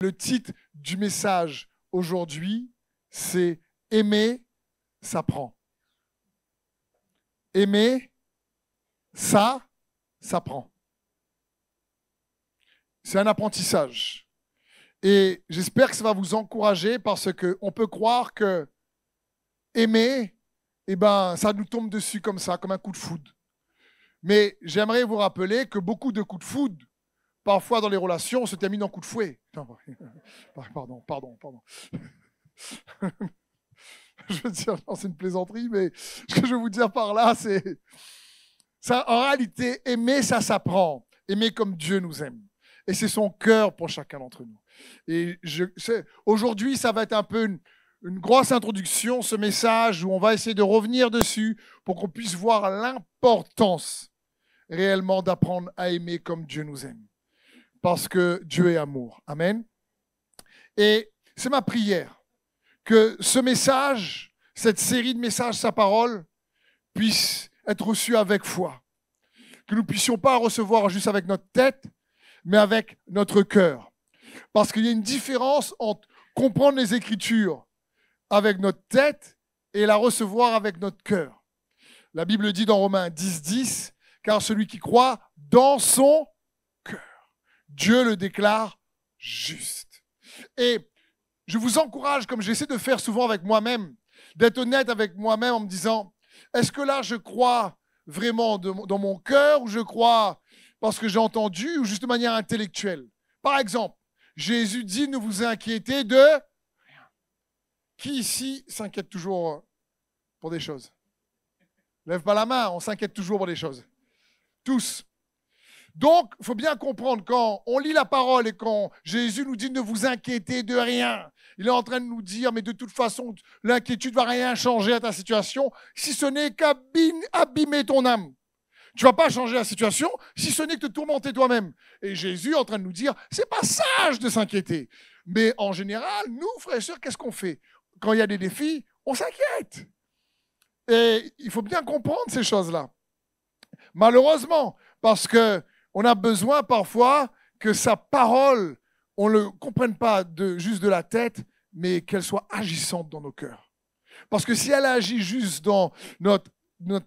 Le titre du message aujourd'hui, c'est « Aimer, ça prend ». Aimer, ça prend. C'est un apprentissage. Et j'espère que ça va vous encourager parce qu'on peut croire que aimer, ça nous tombe dessus comme ça, comme un coup de foudre. Mais j'aimerais vous rappeler que beaucoup de coups de foudre, parfois dans les relations, se terminent en coup de fouet. Pardon. Je veux dire, non, c'est une plaisanterie, mais ce que je veux vous dire par là, c'est... Ça, en réalité, aimer, ça s'apprend. Aimer comme Dieu nous aime. Et c'est son cœur pour chacun d'entre nous. Et aujourd'hui, ça va être un peu une grosse introduction, ce message, où on va essayer de revenir dessus pour qu'on puisse voir l'importance réellement d'apprendre à aimer comme Dieu nous aime. Parce que Dieu est amour. Amen. Et c'est ma prière que ce message, cette série de messages, sa parole, puisse être reçu avec foi. Que nous ne puissions pas recevoir juste avec notre tête, mais avec notre cœur. Parce qu'il y a une différence entre comprendre les Écritures avec notre tête et la recevoir avec notre cœur. La Bible dit dans Romains 10, car celui qui croit dans son cœur, Dieu le déclare juste. Et je vous encourage, comme j'essaie de faire souvent avec moi-même, d'être honnête avec moi-même en me disant, est-ce que là je crois vraiment dans mon cœur ou je crois parce que j'ai entendu ou juste de manière intellectuelle? Par exemple, Jésus dit, ne vous inquiétez de rien. Qui ici s'inquiète toujours pour des choses? Lève pas la main, on s'inquiète toujours pour des choses. Tous. Donc, il faut bien comprendre, quand on lit la parole et quand Jésus nous dit ne vous inquiétez de rien, il est en train de nous dire, mais de toute façon, l'inquiétude ne va rien changer à ta situation, si ce n'est qu'abîmer ton âme. Tu ne vas pas changer la situation, si ce n'est que te tourmenter toi-même. Et Jésus est en train de nous dire, c'est pas sage de s'inquiéter. Mais en général, nous, frères et sœurs, qu'est-ce qu'on fait? Quand il y a des défis, on s'inquiète. Et il faut bien comprendre ces choses-là. Malheureusement, parce qu'on a besoin parfois que sa parole, on ne le comprenne pas juste de la tête, mais qu'elle soit agissante dans nos cœurs. Parce que si elle agit juste dans notre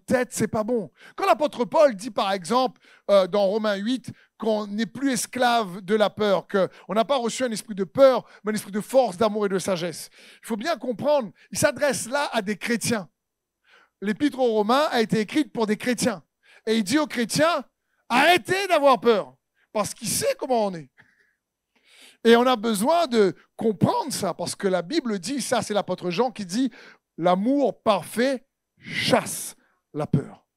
tête, c'est pas bon. Quand l'apôtre Paul dit par exemple dans Romains 8 qu'on n'est plus esclave de la peur, qu'on n'a pas reçu un esprit de peur, mais un esprit de force, d'amour et de sagesse. Il faut bien comprendre, il s'adresse là à des chrétiens. L'épître aux Romains a été écrite pour des chrétiens. Et il dit aux chrétiens, arrêtez d'avoir peur, parce qu'il sait comment on est. Et on a besoin de comprendre ça, parce que la Bible dit, ça c'est l'apôtre Jean qui dit, l'amour parfait chasse la peur.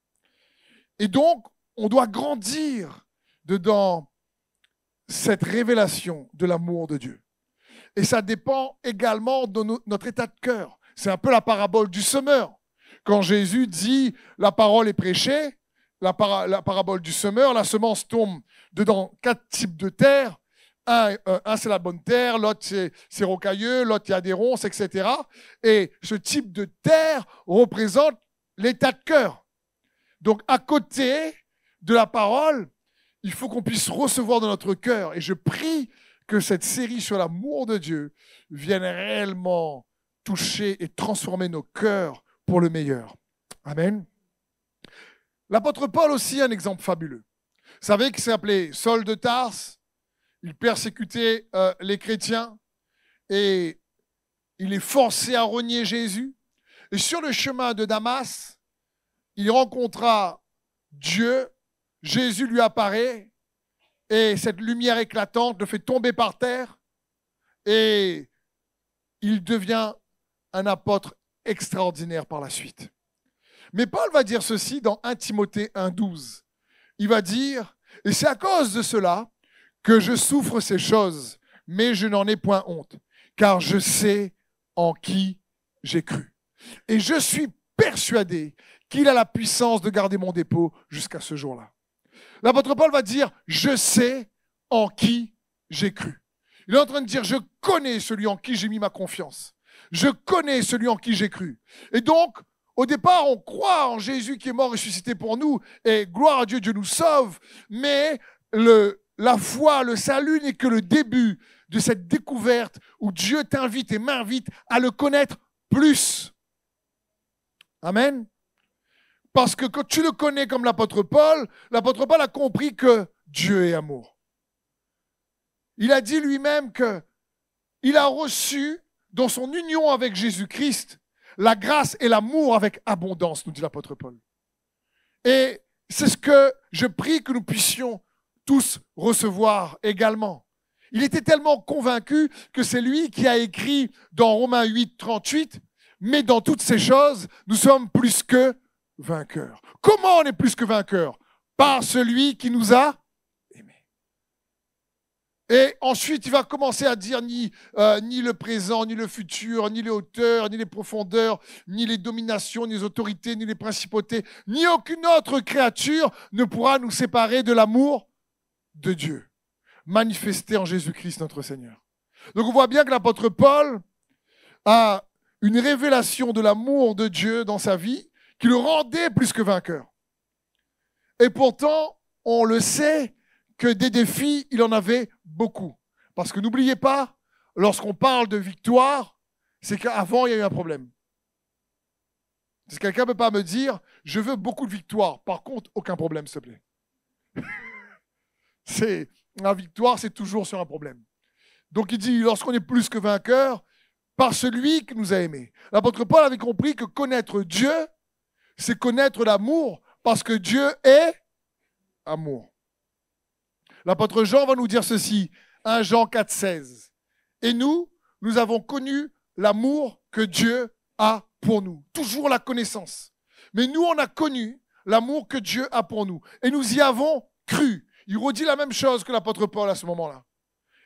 Et donc, on doit grandir dans cette révélation de l'amour de Dieu. Et ça dépend également de notre état de cœur. C'est un peu la parabole du semeur. Quand Jésus dit, la parole est prêchée, la parabole du semeur, la semence tombe dedans 4 types de terre. Un c'est la bonne terre, l'autre c'est rocailleux, l'autre il y a des ronces, etc. Et ce type de terre représente l'état de cœur. Donc à côté de la parole, il faut qu'on puisse recevoir dans notre cœur. Et je prie que cette série sur l'amour de Dieu vienne réellement toucher et transformer nos cœurs pour le meilleur. Amen. L'apôtre Paul aussi un exemple fabuleux. Vous savez qu'il s'appelait Saul de Tarse. Il persécutait les chrétiens et il est forcé à renier Jésus. Et sur le chemin de Damas, il rencontra Dieu. Jésus lui apparaît et cette lumière éclatante le fait tomber par terre et il devient un apôtre extraordinaire par la suite. Mais Paul va dire ceci dans 1 Timothée 1,12. Il va dire, et c'est à cause de cela que je souffre ces choses, mais je n'en ai point honte, car je sais en qui j'ai cru. Et je suis persuadé qu'il a la puissance de garder mon dépôt jusqu'à ce jour-là. L'apôtre Paul va dire, je sais en qui j'ai cru. Il est en train de dire, je connais celui en qui j'ai mis ma confiance. Je connais celui en qui j'ai cru. Et donc, au départ, on croit en Jésus qui est mort et ressuscité pour nous, et gloire à Dieu, Dieu nous sauve, mais la foi, le salut n'est que le début de cette découverte où Dieu t'invite et m'invite à le connaître plus. Amen. Parce que quand tu le connais comme l'apôtre Paul a compris que Dieu est amour. Il a dit lui-même qu'il a reçu dans son union avec Jésus-Christ la grâce et l'amour avec abondance, nous dit l'apôtre Paul. Et c'est ce que je prie que nous puissions tous recevoir également. Il était tellement convaincu que c'est lui qui a écrit dans Romains 8, 38, « Mais dans toutes ces choses, nous sommes plus que vainqueurs. » Comment on est plus que vainqueurs? Par celui qui nous a aimés. Et ensuite, il va commencer à dire ni le présent, ni le futur, ni les hauteurs, ni les profondeurs, ni les dominations, ni les autorités, ni les principautés, ni aucune autre créature ne pourra nous séparer de l'amour de Dieu, manifesté en Jésus-Christ notre Seigneur. Donc on voit bien que l'apôtre Paul a une révélation de l'amour de Dieu dans sa vie qui le rendait plus que vainqueur. Et pourtant, on le sait que des défis, il en avait beaucoup. Parce que n'oubliez pas, lorsqu'on parle de victoire, c'est qu'avant, il y a eu un problème. Si quelqu'un ne peut pas me dire, je veux beaucoup de victoire, par contre, aucun problème, s'il te plaît. La victoire, c'est toujours sur un problème. Donc il dit, lorsqu'on est plus que vainqueur, par celui qui nous a aimés. L'apôtre Paul avait compris que connaître Dieu, c'est connaître l'amour, parce que Dieu est amour. L'apôtre Jean va nous dire ceci, 1 Jean 4, 16. Et nous avons connu l'amour que Dieu a pour nous. Toujours la connaissance. Mais nous, on a connu l'amour que Dieu a pour nous. Et nous y avons cru. Il redit la même chose que l'apôtre Paul à ce moment-là.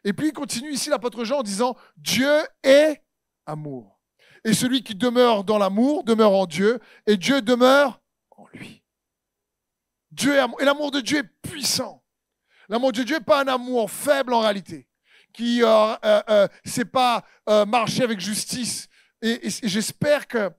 Et puis il continue ici l'apôtre Jean en disant « Dieu est amour. Et celui qui demeure dans l'amour demeure en Dieu, et Dieu demeure en lui. » Dieu est amour. Et l'amour de Dieu est puissant. L'amour de Dieu n'est pas un amour faible en réalité, qui ne sait pas marcher avec justice. Et j'espère que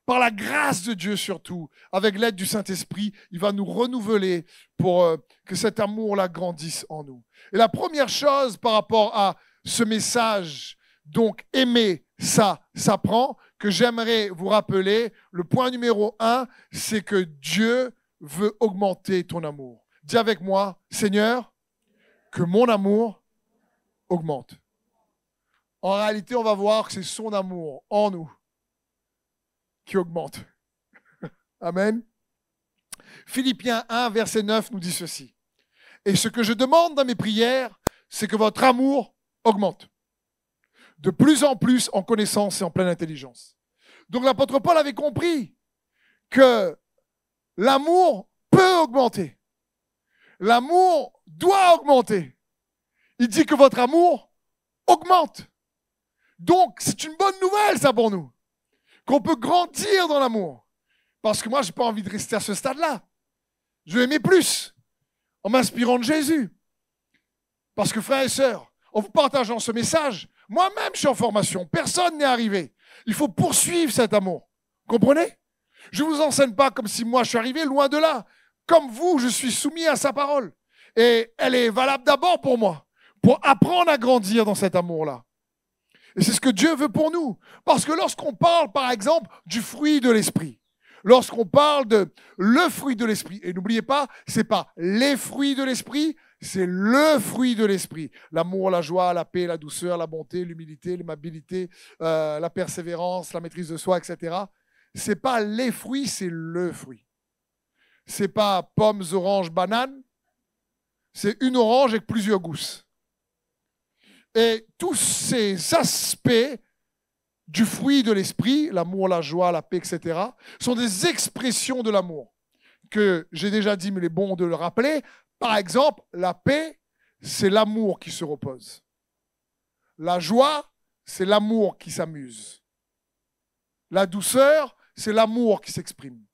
par la grâce de Dieu surtout, avec l'aide du Saint-Esprit, il va nous renouveler pour que cet amour-là grandisse en nous. Et la première chose par rapport à ce message, donc aimer, ça s'apprend, que j'aimerais vous rappeler, le point numéro 1, c'est que Dieu veut augmenter ton amour. Dis avec moi, Seigneur, que mon amour augmente. En réalité, on va voir que c'est son amour en nous qui augmente. Amen. Philippiens 1, verset 9 nous dit ceci. Et ce que je demande dans mes prières, c'est que votre amour augmente. De plus en plus en connaissance et en pleine intelligence. Donc l'apôtre Paul avait compris que l'amour peut augmenter. L'amour doit augmenter. Il dit que votre amour augmente. Donc c'est une bonne nouvelle ça pour nous. Qu'on peut grandir dans l'amour. Parce que moi, je n'ai pas envie de rester à ce stade-là. Je veux aimer plus, en m'inspirant de Jésus. Parce que frères et sœurs, en vous partageant ce message, moi-même, je suis en formation. Personne n'est arrivé. Il faut poursuivre cet amour. Comprenez? Je ne vous enseigne pas comme si moi, je suis arrivé loin de là. Comme vous, je suis soumis à sa parole. Et elle est valable d'abord pour moi, pour apprendre à grandir dans cet amour-là. Et c'est ce que Dieu veut pour nous. Parce que lorsqu'on parle, par exemple, du fruit de l'esprit, lorsqu'on parle de le fruit de l'esprit, et n'oubliez pas, ce n'est pas les fruits de l'esprit, c'est le fruit de l'esprit. L'amour, la joie, la paix, la douceur, la bonté, l'humilité, l'aimabilité, la persévérance, la maîtrise de soi, etc. Ce n'est pas les fruits, c'est le fruit. Ce n'est pas pommes, oranges, bananes. C'est une orange avec plusieurs gousses. Et tous ces aspects du fruit de l'esprit, l'amour, la joie, la paix, etc., sont des expressions de l'amour que j'ai déjà dit, mais il est bon de le rappeler. Par exemple, la paix, c'est l'amour qui se repose. La joie, c'est l'amour qui s'amuse. La douceur, c'est l'amour qui s'exprime.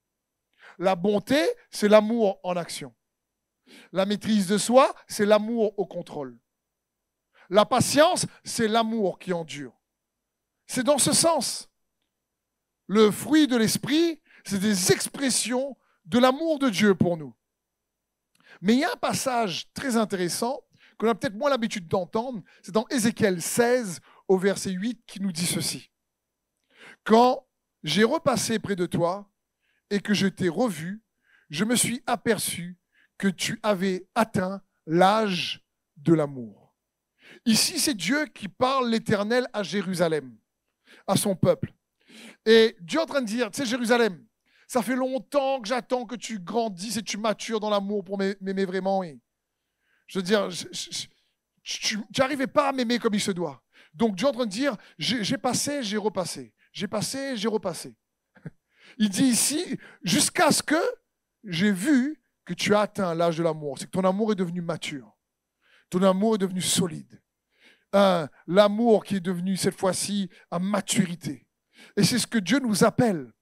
La bonté, c'est l'amour en action. La maîtrise de soi, c'est l'amour au contrôle. La patience, c'est l'amour qui endure. C'est dans ce sens. Le fruit de l'esprit, c'est des expressions de l'amour de Dieu pour nous. Mais il y a un passage très intéressant qu'on a peut-être moins l'habitude d'entendre. C'est dans Ézéchiel 16, au verset 8, qui nous dit ceci. Quand j'ai repassé près de toi et que je t'ai revu, je me suis aperçu que tu avais atteint l'âge de l'amour. Ici, c'est Dieu qui parle l'Éternel à Jérusalem, à son peuple. Et Dieu est en train de dire, tu sais, Jérusalem, ça fait longtemps que j'attends que tu grandisses et tu matures dans l'amour pour m'aimer vraiment. Et je veux dire, tu n'arrivais pas à m'aimer comme il se doit. Donc Dieu est en train de dire, j'ai passé, j'ai repassé. J'ai passé, j'ai repassé. Il dit ici, jusqu'à ce que j'ai vu que tu as atteint l'âge de l'amour. C'est que ton amour est devenu mature. Ton amour est devenu solide. L'amour qui est devenu cette fois-ci à maturité. Et c'est ce que Dieu nous appelle.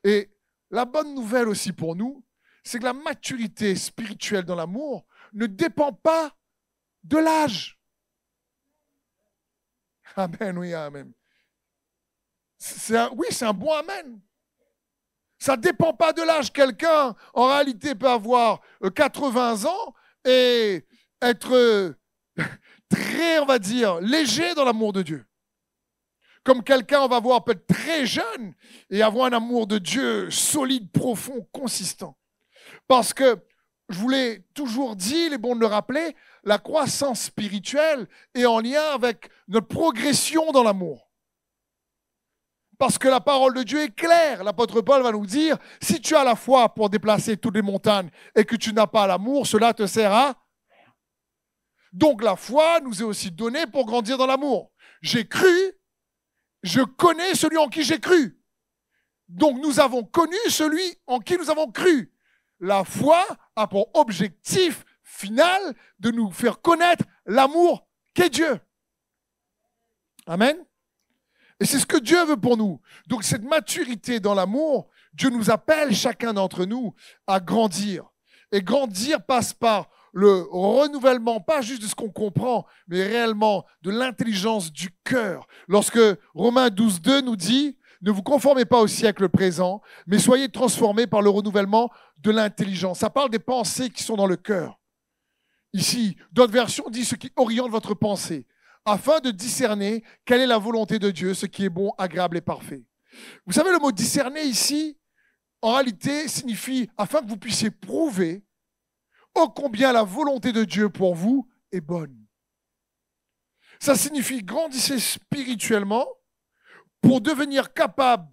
Et la bonne nouvelle aussi pour nous, c'est que la maturité spirituelle dans l'amour ne dépend pas de l'âge. Amen, oui, amen. C'est un bon amen. Ça ne dépend pas de l'âge. Quelqu'un, en réalité, peut avoir 80 ans et être très, on va dire, léger dans l'amour de Dieu. Comme quelqu'un, on va voir, peut être très jeune et avoir un amour de Dieu solide, profond, consistant. Parce que, je vous l'ai toujours dit, il est bon de le rappeler, la croissance spirituelle est en lien avec notre progression dans l'amour. Parce que la parole de Dieu est claire. L'apôtre Paul va nous dire, si tu as la foi pour déplacer toutes les montagnes et que tu n'as pas l'amour, cela te sert à... Donc la foi nous est aussi donnée pour grandir dans l'amour. J'ai cru, je connais celui en qui j'ai cru. Donc nous avons connu celui en qui nous avons cru. La foi a pour objectif final de nous faire connaître l'amour qu'est Dieu. Amen. Et c'est ce que Dieu veut pour nous. Donc cette maturité dans l'amour, Dieu nous appelle chacun d'entre nous à grandir. Et grandir passe par le renouvellement, pas juste de ce qu'on comprend, mais réellement de l'intelligence du cœur. Lorsque Romains 12:2 nous dit, ne vous conformez pas au siècle présent, mais soyez transformés par le renouvellement de l'intelligence. Ça parle des pensées qui sont dans le cœur. Ici, d'autres versions disent ce qui oriente votre pensée, afin de discerner quelle est la volonté de Dieu, ce qui est bon, agréable et parfait. Vous savez, le mot discerner ici, en réalité, signifie afin que vous puissiez prouver ô combien la volonté de Dieu pour vous est bonne. Ça signifie grandissez spirituellement pour devenir capable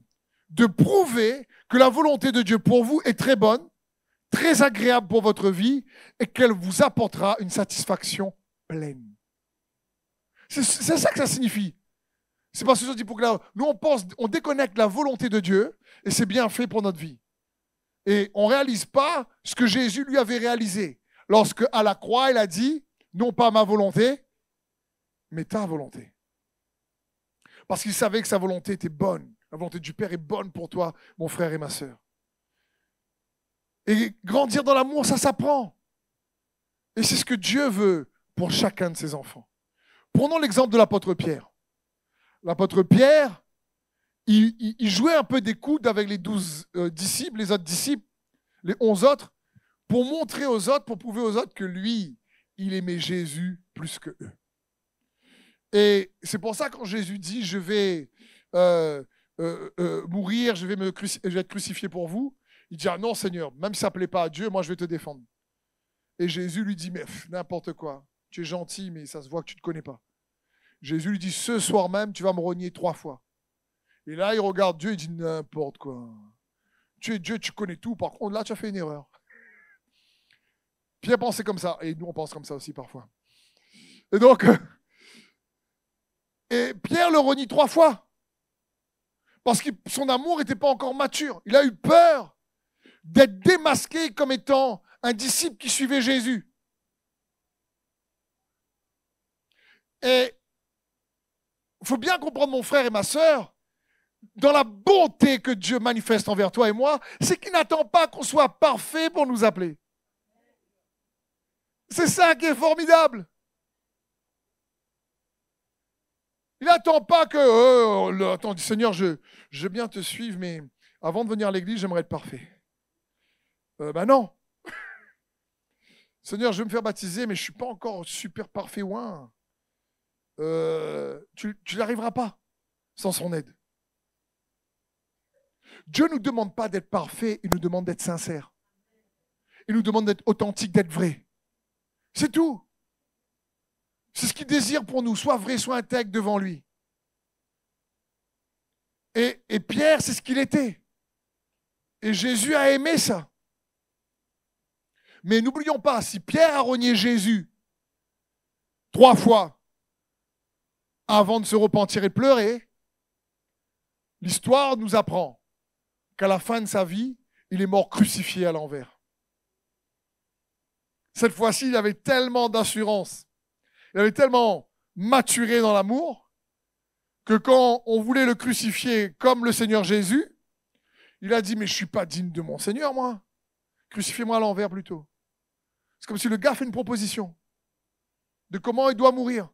de prouver que la volonté de Dieu pour vous est très bonne, très agréable pour votre vie et qu'elle vous apportera une satisfaction pleine. C'est ça que ça signifie. C'est parce que je dis pour que nous on déconnecte la volonté de Dieu et c'est bien fait pour notre vie. Et on ne réalise pas ce que Jésus lui avait réalisé. Lorsque à la croix, il a dit, non pas ma volonté, mais ta volonté. Parce qu'il savait que sa volonté était bonne. La volonté du Père est bonne pour toi, mon frère et ma sœur. Et grandir dans l'amour, ça s'apprend. Et c'est ce que Dieu veut pour chacun de ses enfants. Prenons l'exemple de l'apôtre Pierre. L'apôtre Pierre, il jouait un peu des coudes avec les 12 disciples, les autres disciples, les 11 autres, pour montrer aux autres, pour prouver aux autres que lui, il aimait Jésus plus que eux. Et c'est pour ça quand Jésus dit, je vais mourir, je vais être crucifié pour vous, il dit, ah non Seigneur, même si ça ne plaît pas à Dieu, moi je vais te défendre. Et Jésus lui dit, mais n'importe quoi, tu es gentil, mais ça se voit que tu ne te connais pas. Jésus lui dit, ce soir même, tu vas me renier 3 fois. Et là, il regarde Dieu et dit, n'importe quoi. Tu es Dieu, tu connais tout, par contre, là, tu as fait une erreur. Pierre pensait comme ça, et nous, on pense comme ça aussi parfois. Et donc, et Pierre le renie 3 fois, parce que son amour n'était pas encore mature. Il a eu peur d'être démasqué comme étant un disciple qui suivait Jésus. Et il faut bien comprendre, mon frère et ma sœur, dans la bonté que Dieu manifeste envers toi et moi, c'est qu'il n'attend pas qu'on soit parfait pour nous appeler. C'est ça qui est formidable. Il n'attend pas que, attends, Seigneur, je veux bien te suivre, mais avant de venir à l'église, j'aimerais être parfait. Ben non. Seigneur, je vais me faire baptiser, mais je ne suis pas encore super parfait ouin. Tu n'arriveras pas sans son aide. Dieu ne nous demande pas d'être parfait, il nous demande d'être sincère. Il nous demande d'être authentique, d'être vrai. C'est tout. C'est ce qu'il désire pour nous, soit vrai, soit intègre devant lui. Et Pierre, c'est ce qu'il était. Et Jésus a aimé ça. Mais n'oublions pas, si Pierre a renié Jésus 3 fois avant de se repentir et de pleurer, l'histoire nous apprend qu'à la fin de sa vie, il est mort crucifié à l'envers. Cette fois-ci, il avait tellement d'assurance, il avait tellement maturé dans l'amour, que quand on voulait le crucifier comme le Seigneur Jésus, il a dit, mais je ne suis pas digne de mon Seigneur, moi. Crucifiez-moi à l'envers plutôt. C'est comme si le gars fait une proposition de comment il doit mourir.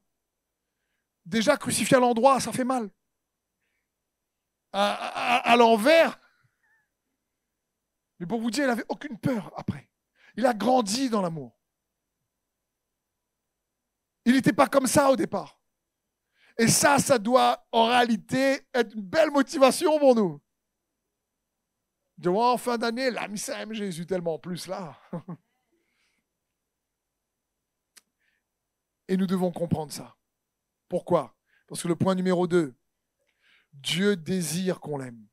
Déjà, crucifié à l'endroit, ça fait mal. À l'envers. Mais pour vous dire, il n'avait aucune peur après. Il a grandi dans l'amour. Il n'était pas comme ça au départ. Et ça doit en réalité être une belle motivation pour nous. De voir en fin d'année, l'ami ça aime Jésus tellement plus là. Et nous devons comprendre ça. Pourquoi? Parce que le point numéro 2, Dieu désire qu'on l'aime.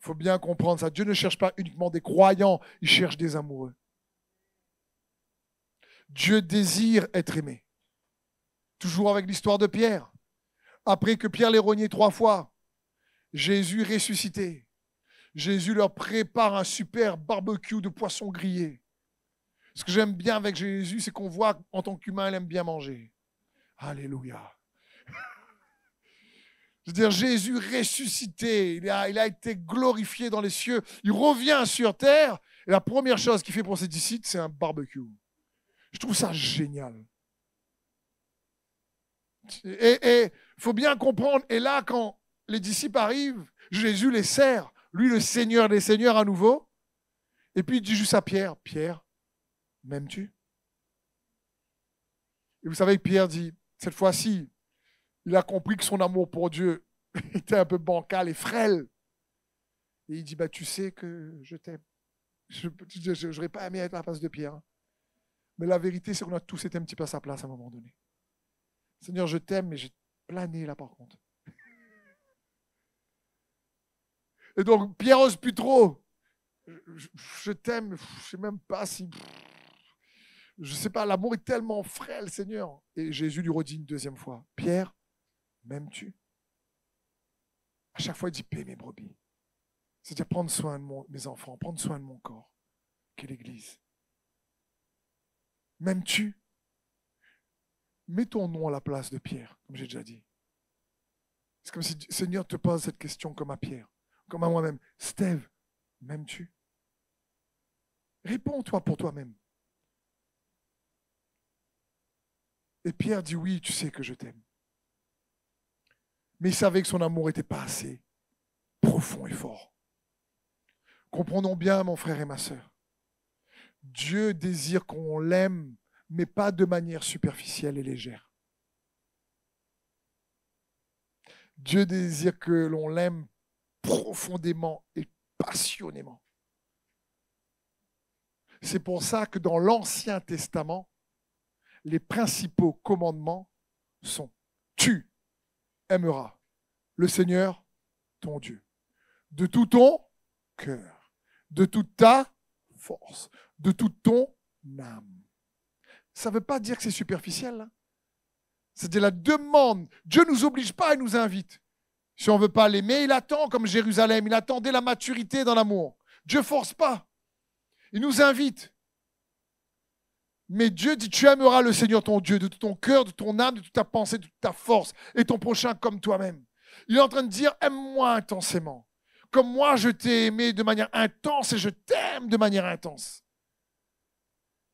Il faut bien comprendre ça. Dieu ne cherche pas uniquement des croyants, il cherche des amoureux. Dieu désire être aimé. Toujours avec l'histoire de Pierre. Après que Pierre l'ait renié 3 fois, Jésus ressuscité. Jésus leur prépare un super barbecue de poissons grillés. Ce que j'aime bien avec Jésus, c'est qu'on voit en tant qu'humain, il aime bien manger. Alléluia. Je veux dire, Jésus ressuscité, il a été glorifié dans les cieux, il revient sur terre, et la première chose qu'il fait pour ses disciples, c'est un barbecue. Je trouve ça génial. Et il faut bien comprendre, et là, quand les disciples arrivent, Jésus les sert, lui le Seigneur des Seigneurs à nouveau, et puis il dit juste à Pierre, Pierre, m'aimes-tu? Et vous savez que Pierre dit, cette fois-ci, il a compris que son amour pour Dieu était un peu bancal et frêle. Et il dit, bah, tu sais que je t'aime. Je n'aurais pas aimé être à la place de Pierre. Mais la vérité, c'est qu'on a tous été un petit peu à sa place à un moment donné. Seigneur, je t'aime, mais j'ai plané là par contre. Et donc, Pierre ose plus trop. Je t'aime, je ne sais même pas si... Je ne sais pas, l'amour est tellement frêle, Seigneur. Et Jésus lui redit une deuxième fois, Pierre, m'aimes-tu? À chaque fois, il dit, paie mes brebis. C'est-à-dire prendre soin de mes enfants, prendre soin de mon corps, qui est l'Église. M'aimes-tu? Mets ton nom à la place de Pierre, comme j'ai déjà dit. C'est comme si le Seigneur te pose cette question comme à Pierre, comme à moi-même. Steve, m'aimes-tu? Réponds-toi pour toi-même. Et Pierre dit, oui, tu sais que je t'aime. Mais il savait que son amour n'était pas assez profond et fort. Comprenons bien, mon frère et ma sœur. Dieu désire qu'on l'aime, mais pas de manière superficielle et légère. Dieu désire que l'on l'aime profondément et passionnément. C'est pour ça que dans l'Ancien Testament, les principaux commandements sont « Tu aimeras le Seigneur, ton Dieu, de tout ton cœur, de toute ta force, de toute ton âme. » Ça ne veut pas dire que c'est superficiel. Hein. C'est-à-dire la demande. Dieu ne nous oblige pas, il nous invite. Si on ne veut pas l'aimer, il attend comme Jérusalem. Il attendait la maturité dans l'amour. Dieu ne force pas. Il nous invite. Mais Dieu dit, tu aimeras le Seigneur ton Dieu de tout ton cœur, de ton âme, de toute ta pensée, de toute ta force, et ton prochain comme toi-même. Il est en train de dire, aime-moi intensément. Comme moi, je t'ai aimé de manière intense et je t'aime de manière intense.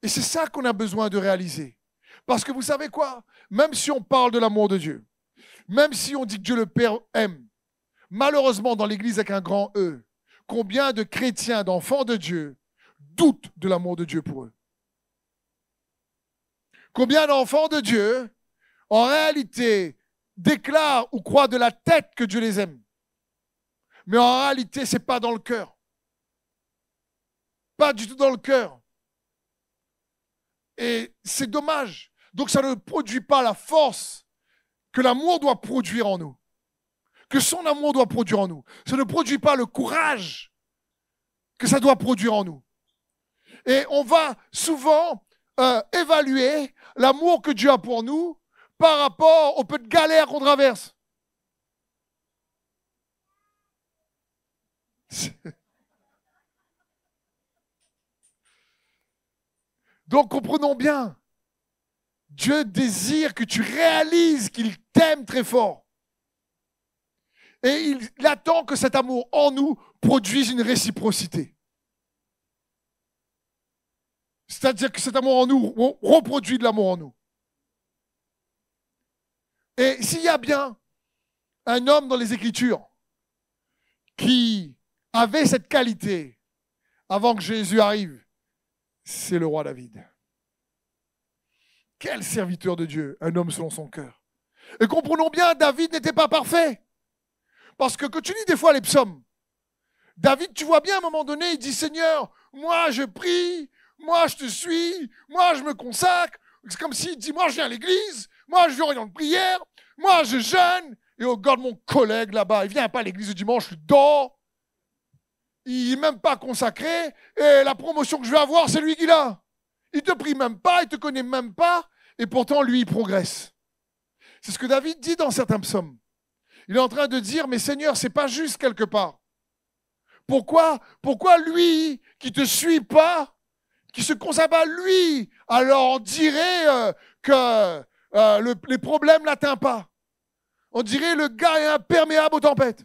Et c'est ça qu'on a besoin de réaliser. Parce que vous savez quoi? Même si on parle de l'amour de Dieu, même si on dit que Dieu le Père aime, malheureusement dans l'Église avec un grand E, combien de chrétiens, d'enfants de Dieu, doutent de l'amour de Dieu pour eux? Combien d'enfants de Dieu, en réalité, déclarent ou croient de la tête que Dieu les aime? Mais en réalité, ce n'est pas dans le cœur. Pas du tout dans le cœur. Et c'est dommage. Donc ça ne produit pas la force que l'amour doit produire en nous. Que son amour doit produire en nous. Ça ne produit pas le courage que ça doit produire en nous. Et on va souvent évaluer l'amour que Dieu a pour nous par rapport au peu de galères qu'on traverse. Donc comprenons bien, Dieu désire que tu réalises qu'il t'aime très fort. Et il attend que cet amour en nous produise une réciprocité. C'est-à-dire que cet amour en nous reproduit de l'amour en nous. Et s'il y a bien un homme dans les Écritures qui avait cette qualité avant que Jésus arrive, c'est le roi David. Quel serviteur de Dieu, un homme selon son cœur. Et comprenons bien, David n'était pas parfait. Parce que quand tu lis des fois les psaumes, David, tu vois bien à un moment donné, il dit, Seigneur, moi je prie, moi je te suis, moi je me consacre. C'est comme s'il dit, moi je viens à l'église, moi je viens en prière, moi je jeûne. Et regarde mon collègue là-bas, il vient pas à l'église le dimanche, il dort. Il n'est même pas consacré. Et la promotion que je vais avoir, c'est lui qui l'a. Il te prie même pas, il te connaît même pas. Et pourtant, lui, il progresse. C'est ce que David dit dans certains psaumes. Il est en train de dire, mais Seigneur, c'est pas juste quelque part. Pourquoi lui, qui te suit pas, qui se consacre à lui, alors on dirait que les problèmes l'atteignent pas. On dirait le gars est imperméable aux tempêtes.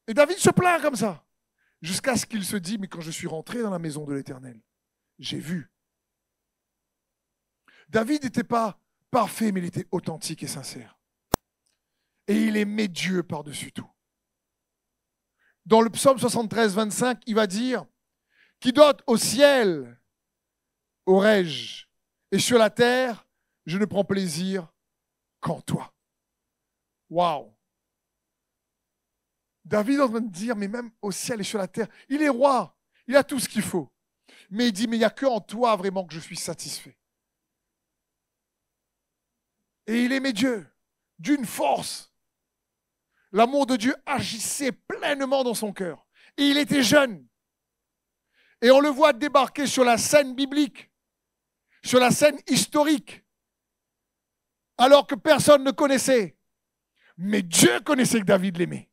Et David se plaint comme ça. Jusqu'à ce qu'il se dise, mais quand je suis rentré dans la maison de l'Éternel, j'ai vu. David n'était pas parfait, mais il était authentique et sincère. Et il aimait Dieu par-dessus tout. Dans le psaume 73, 25, il va dire, qui dote au ciel, aurais-je, et sur la terre, je ne prends plaisir qu'en toi. Waouh! David est en train de dire, mais même au ciel et sur la terre, il est roi, il a tout ce qu'il faut. Mais il dit, mais il n'y a qu'en toi vraiment que je suis satisfait. Et il aimait Dieu d'une force. L'amour de Dieu agissait pleinement dans son cœur. Et il était jeune. Et on le voit débarquer sur la scène biblique, sur la scène historique, alors que personne ne connaissait. Mais Dieu connaissait que David l'aimait.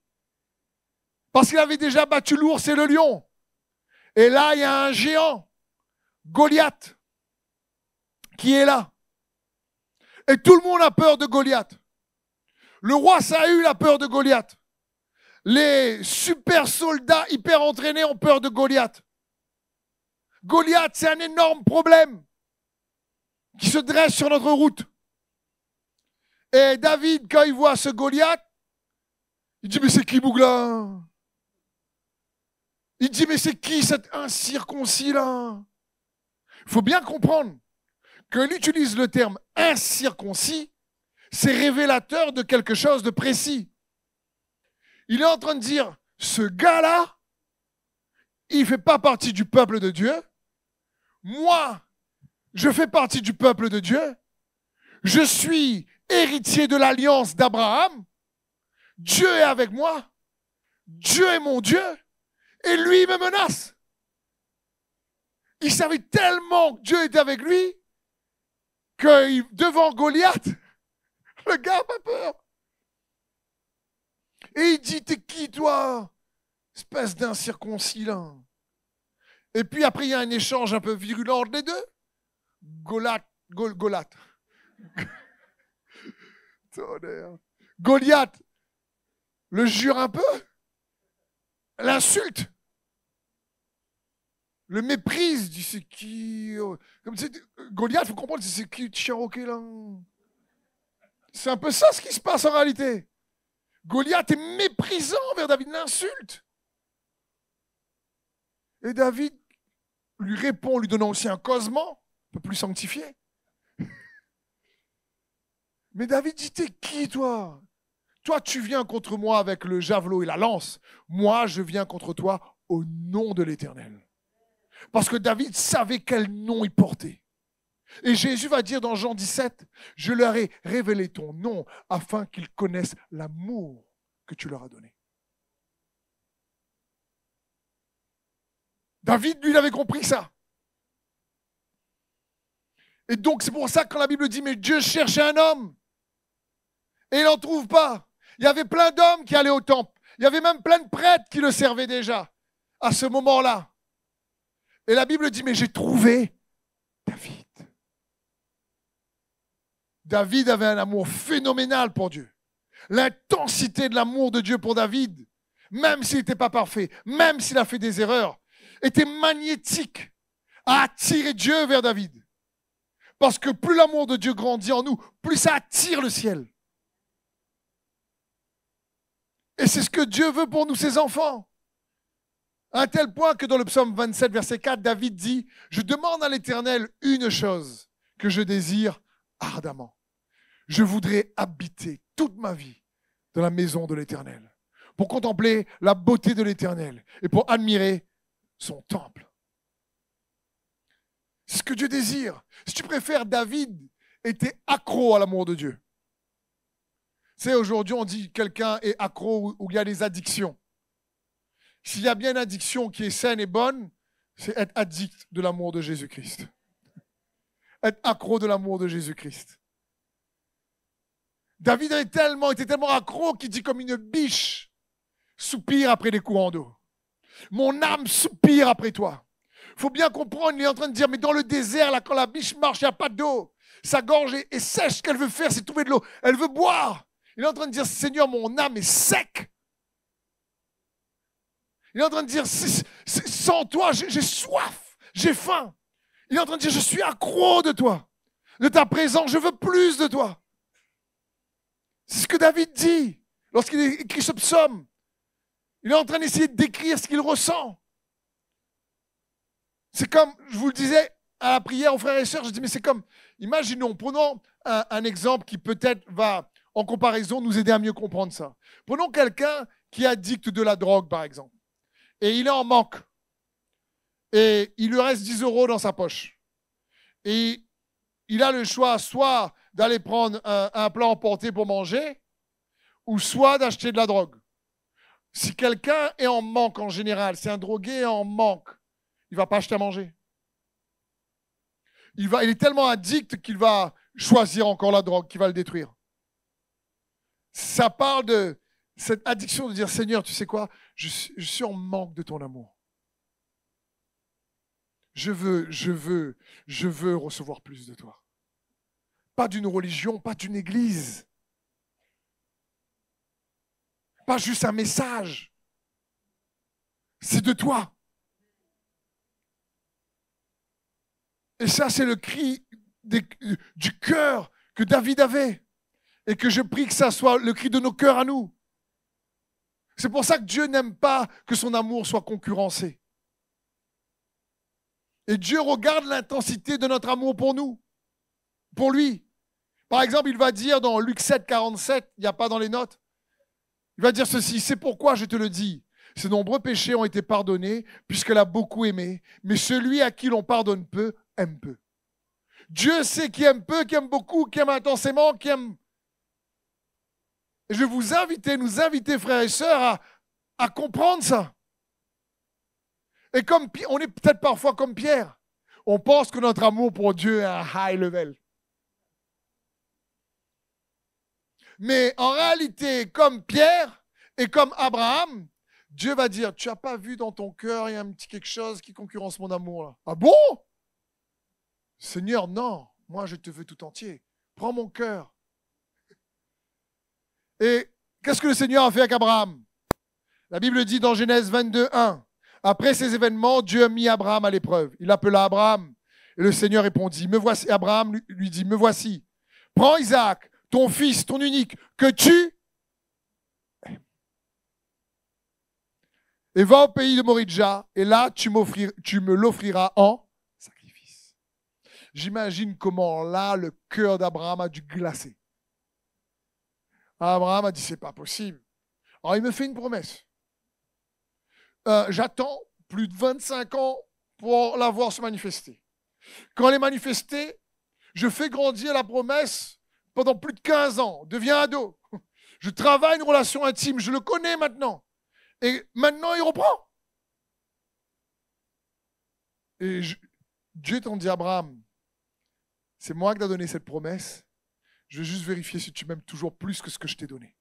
Parce qu'il avait déjà battu l'ours et le lion. Et là, il y a un géant, Goliath, qui est là. Et tout le monde a peur de Goliath. Le roi Saül a peur de Goliath. Les super soldats hyper entraînés ont peur de Goliath. Goliath, c'est un énorme problème qui se dresse sur notre route. Et David, quand il voit ce Goliath, il dit, mais c'est qui Bougla? Il dit, mais c'est qui cet incirconcis là? Il faut bien comprendre que l'utilise le terme incirconcis, c'est révélateur de quelque chose de précis. Il est en train de dire, ce gars-là, il ne fait pas partie du peuple de Dieu. Moi, je fais partie du peuple de Dieu. Je suis héritier de l'alliance d'Abraham. Dieu est avec moi. Dieu est mon Dieu. Et lui, il me menace. Il savait tellement que Dieu était avec lui que devant Goliath, le gars n'a pas peur. Et il dit, t'es qui toi? Espèce d'incirconcis là. Et puis après, il y a un échange un peu virulent entre les deux. Goliath. Goliath le jure un peu. L'insulte. Le méprise. Dit, c'est qui? Comme Goliath, il faut comprendre, c'est qui Cherokee là? C'est un peu ça ce qui se passe en réalité. Goliath est méprisant envers David, l'insulte. Et David lui répond, lui donnant aussi un causement, un peu plus sanctifié. Mais David dit, t'es qui toi? Toi, tu viens contre moi avec le javelot et la lance. Moi, je viens contre toi au nom de l'Éternel. Parce que David savait quel nom il portait. Et Jésus va dire dans Jean 17, je leur ai révélé ton nom afin qu'ils connaissent l'amour que tu leur as donné. David, lui, il avait compris ça. Et donc, c'est pour ça que quand la Bible dit, mais Dieu cherchait un homme. Et il n'en trouve pas. Il y avait plein d'hommes qui allaient au temple. Il y avait même plein de prêtres qui le servaient déjà à ce moment-là. Et la Bible dit, mais j'ai trouvé David. David avait un amour phénoménal pour Dieu. L'intensité de l'amour de Dieu pour David, même s'il n'était pas parfait, même s'il a fait des erreurs, était magnétique à attirer Dieu vers David. Parce que plus l'amour de Dieu grandit en nous, plus ça attire le ciel. Et c'est ce que Dieu veut pour nous, ses enfants. À un tel point que dans le psaume 27, verset 4, David dit, « Je demande à l'Éternel une chose que je désire ardemment. Je voudrais habiter toute ma vie dans la maison de l'Éternel pour contempler la beauté de l'Éternel et pour admirer son temple. » C'est ce que Dieu désire. Si tu préfères, David était accro à l'amour de Dieu. Tu sais, aujourd'hui, on dit que quelqu'un est accro ou il y a des addictions. S'il y a bien une addiction qui est saine et bonne, c'est être addict de l'amour de Jésus-Christ. Être accro de l'amour de Jésus-Christ. David était tellement accro qu'il dit comme une biche soupire après des courants d'eau. Mon âme soupire après toi. Il faut bien comprendre, il est en train de dire, mais dans le désert, là, quand la biche marche, il n'y a pas d'eau. Sa gorge est sèche, ce qu'elle veut faire, c'est trouver de l'eau. Elle veut boire. Il est en train de dire, Seigneur, mon âme est sec. Il est en train de dire, sans toi, j'ai soif, j'ai faim. Il est en train de dire, je suis accro de toi, de ta présence, je veux plus de toi. C'est ce que David dit lorsqu'il écrit ce psaume. Il est en train d'essayer de décrire ce qu'il ressent. C'est comme, je vous le disais à la prière aux frères et sœurs, je dis, mais c'est comme, imaginons, prenons un exemple qui peut-être va, en comparaison, nous aider à mieux comprendre ça. Prenons quelqu'un qui est addict de la drogue, par exemple, et il est en manque, et il lui reste 10 € dans sa poche. Et il a le choix soit d'aller prendre un plat emporté pour manger, ou soit d'acheter de la drogue. Si quelqu'un est en manque en général, si un drogué est en manque, il ne va pas acheter à manger. Il est tellement addict qu'il va choisir encore la drogue, qui va le détruire. Ça parle de cette addiction de dire, Seigneur, tu sais quoi, je suis en manque de ton amour. Je veux recevoir plus de toi. Pas d'une religion, pas d'une église. Pas juste un message. C'est de toi. Et ça, c'est le cri du cœur que David avait. Et que je prie que ça soit le cri de nos cœurs à nous. C'est pour ça que Dieu n'aime pas que son amour soit concurrencé. Et Dieu regarde l'intensité de notre amour pour nous, pour lui. Par exemple, il va dire dans Luc 7, 47, il n'y a pas dans les notes, il va dire ceci, c'est pourquoi je te le dis, ses nombreux péchés ont été pardonnés puisqu'elle a beaucoup aimé, mais celui à qui l'on pardonne peu, aime peu. Dieu sait qui aime peu, qui aime beaucoup, qui aime intensément, qui aime... Et je vais nous inviter, frères et sœurs, à comprendre ça. Et comme on est peut-être parfois comme Pierre, on pense que notre amour pour Dieu est un high level. Mais en réalité, comme Pierre et comme Abraham, Dieu va dire, tu n'as pas vu dans ton cœur, il y a un petit quelque chose qui concurrence mon amour là. Ah bon? Seigneur, non, moi je te veux tout entier. Prends mon cœur. Et qu'est-ce que le Seigneur a fait avec Abraham? La Bible dit dans Genèse 22, 1, après ces événements, Dieu a mis Abraham à l'épreuve. Il appela Abraham et le Seigneur répondit, me voici. Abraham lui dit, me voici. Prends Isaac, ton fils, ton unique, que tu aimes. et va au pays de Moridja, et là, tu me l'offriras en sacrifice. J'imagine comment là, le cœur d'Abraham a dû glacer. Abraham a dit, c'est pas possible. Alors, il me fait une promesse. J'attends plus de 25 ans pour la voir se manifester. Quand elle est manifestée, je fais grandir la promesse pendant plus de 15 ans, deviens ado. Je travaille une relation intime, je le connais maintenant. Et maintenant, il reprend. Et Dieu t'en dit, Abraham, c'est moi qui t'ai donné cette promesse. Je veux juste vérifier si tu m'aimes toujours plus que ce que je t'ai donné.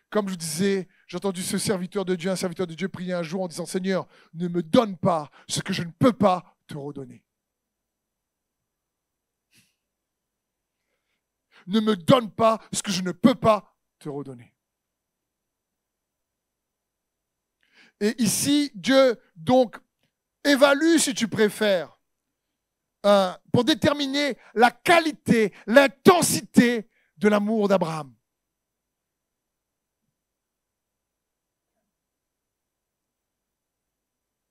Comme je disais, j'ai entendu ce serviteur de Dieu, un serviteur de Dieu prier un jour en disant, Seigneur, ne me donne pas ce que je ne peux pas te redonner. Ne me donne pas ce que je ne peux pas te redonner. Et ici, Dieu, donc, évalue, si tu préfères, pour déterminer la qualité, l'intensité de l'amour d'Abraham.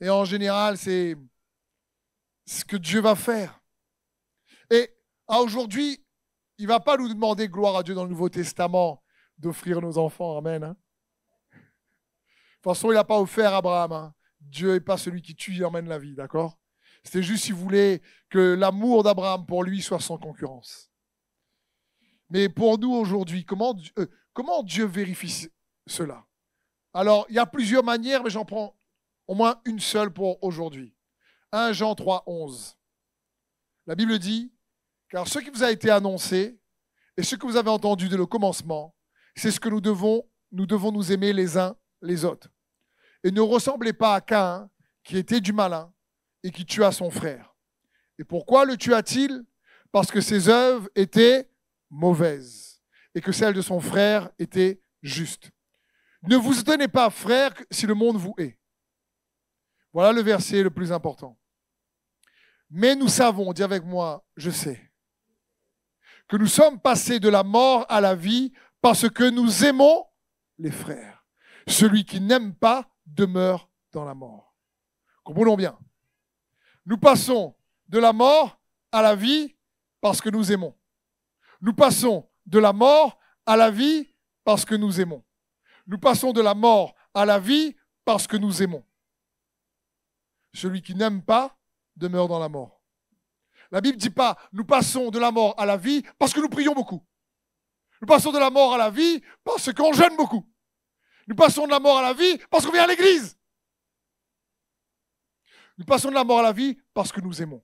Et en général, c'est ce que Dieu va faire. Et aujourd'hui, il ne va pas nous demander, gloire à Dieu dans le Nouveau Testament, d'offrir nos enfants. Amen. Hein? De toute façon, il n'a pas offert à Abraham. Hein? Dieu n'est pas celui qui tue, il emmène la vie, d'accord? C'était juste s'il voulait que l'amour d'Abraham pour lui soit sans concurrence. Mais pour nous aujourd'hui, comment Dieu vérifie cela? Alors, il y a plusieurs manières, mais j'en prends au moins une seule pour aujourd'hui. 1 Jean 3, 11. La Bible dit, car ce qui vous a été annoncé et ce que vous avez entendu dès le commencement, c'est ce que nous devons nous aimer les uns les autres. Et ne ressemblez pas à Caïn, qui était du malin et qui tua son frère. Et pourquoi le tua-t-il? Parce que ses œuvres étaient mauvaises et que celles de son frère étaient justes. Ne vous étonnez pas, frères, si le monde vous hait. Voilà le verset le plus important. Mais nous savons, dis avec moi, je sais, que nous sommes passés de la mort à la vie parce que nous aimons les frères. Celui qui n'aime pas demeure dans la mort. Comprenons bien. Nous passons de la mort à la vie parce que nous aimons. Nous passons de la mort à la vie parce que nous aimons. Nous passons de la mort à la vie parce que nous aimons. Celui qui n'aime pas demeure dans la mort. La Bible ne dit pas nous passons de la mort à la vie parce que nous prions beaucoup. Nous passons de la mort à la vie parce qu'on jeûne beaucoup. Nous passons de la mort à la vie parce qu'on vient à l'église. Nous passons de la mort à la vie parce que nous aimons.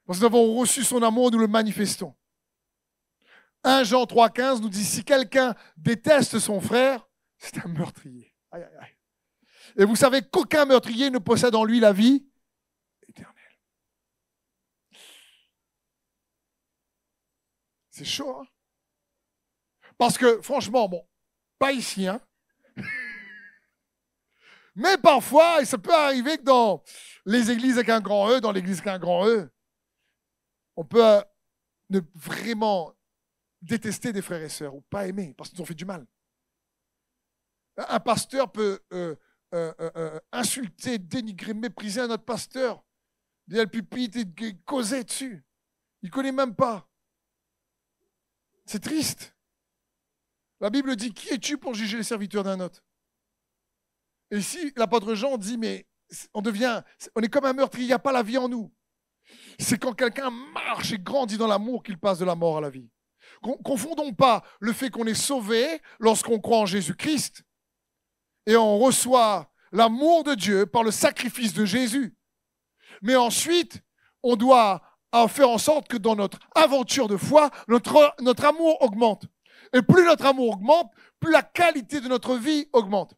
Parce que nous avons reçu son amour, nous le manifestons. 1 Jean 3,15 nous dit, si quelqu'un déteste son frère, c'est un meurtrier. Aïe, aïe, aïe. Et vous savez qu'aucun meurtrier ne possède en lui la vie éternelle. C'est chaud, hein? Parce que, franchement, bon, pas ici, hein? Mais parfois, ça peut arriver que dans les églises avec un grand E, dans l'église avec un grand E, on peut ne vraiment détester des frères et sœurs ou pas aimer parce qu'ils ont fait du mal. Un pasteur peut insulter, dénigrer, mépriser un autre pasteur. Il y a le pupitre et causer dessus. Il ne connaît même pas. C'est triste. La Bible dit, qui es-tu pour juger les serviteurs d'un autre? Et ici, l'apôtre Jean dit, mais on est comme un meurtrier, il n'y a pas la vie en nous. C'est quand quelqu'un marche et grandit dans l'amour qu'il passe de la mort à la vie. Confondons pas le fait qu'on est sauvé lorsqu'on croit en Jésus-Christ et on reçoit l'amour de Dieu par le sacrifice de Jésus. Mais ensuite, on doit faire en sorte que dans notre aventure de foi, notre amour augmente. Et plus notre amour augmente, plus la qualité de notre vie augmente.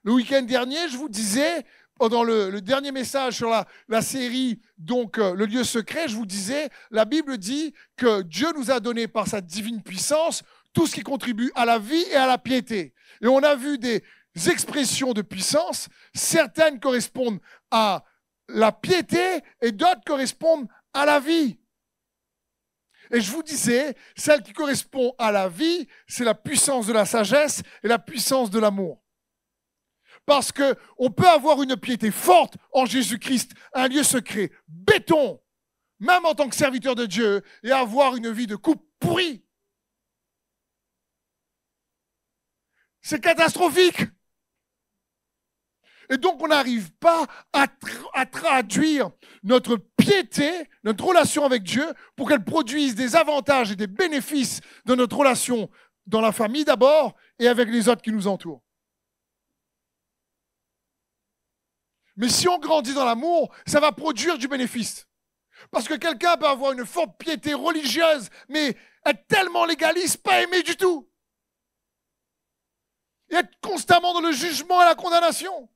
Le week-end dernier, je vous disais, pendant le dernier message sur la série, donc le lieu secret, je vous disais, la Bible dit que Dieu nous a donné par sa divine puissance tout ce qui contribue à la vie et à la piété. Et on a vu des expressions de puissance, certaines correspondent à la piété et d'autres correspondent à la vie. Et je vous disais, celle qui correspond à la vie, c'est la puissance de la sagesse et la puissance de l'amour. Parce qu'on peut avoir une piété forte en Jésus-Christ, un lieu secret, béton, même en tant que serviteur de Dieu, et avoir une vie de couple pourrie. C'est catastrophique. Et donc, on n'arrive pas à traduire notre piété, notre relation avec Dieu, pour qu'elle produise des avantages et des bénéfices de notre relation dans la famille d'abord et avec les autres qui nous entourent. Mais si on grandit dans l'amour, ça va produire du bénéfice. Parce que quelqu'un peut avoir une forte piété religieuse, mais être tellement légaliste, pas aimé du tout. Et être constamment dans le jugement et la condamnation.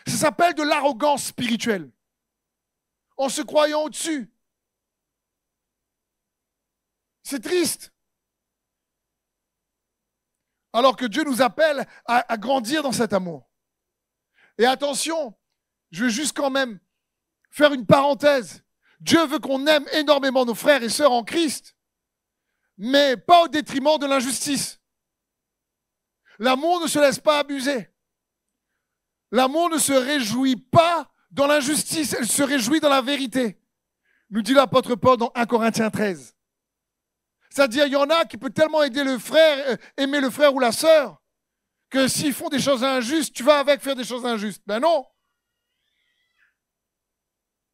Ça s'appelle de l'arrogance spirituelle. En se croyant au-dessus. C'est triste. Alors que Dieu nous appelle à grandir dans cet amour. Et attention, je veux juste quand même faire une parenthèse. Dieu veut qu'on aime énormément nos frères et sœurs en Christ, mais pas au détriment de l'injustice. L'amour ne se laisse pas abuser. L'amour ne se réjouit pas dans l'injustice, elle se réjouit dans la vérité. Nous dit l'apôtre Paul dans 1 Corinthiens 13. C'est-à-dire, il y en a qui peuvent tellement aimer le frère ou la sœur, que s'ils font des choses injustes, tu vas avec faire des choses injustes. Ben non.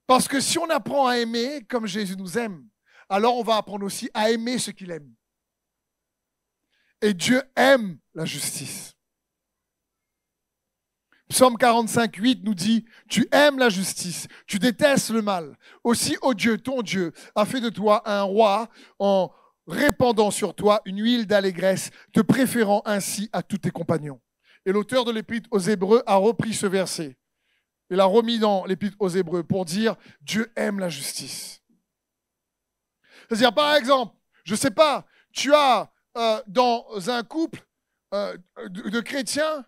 Parce que si on apprend à aimer comme Jésus nous aime, alors on va apprendre aussi à aimer ce qu'il aime. Et Dieu aime la justice. Psaume 45, 8 nous dit « Tu aimes la justice, tu détestes le mal. Aussi, ô Dieu, ton Dieu, a fait de toi un roi en répandant sur toi une huile d'allégresse, te préférant ainsi à tous tes compagnons. » Et l'auteur de l'Épître aux Hébreux a repris ce verset. Il l'a remis dans l'Épître aux Hébreux pour dire « Dieu aime la justice. » C'est-à-dire, par exemple, je ne sais pas, tu as dans un couple de chrétiens,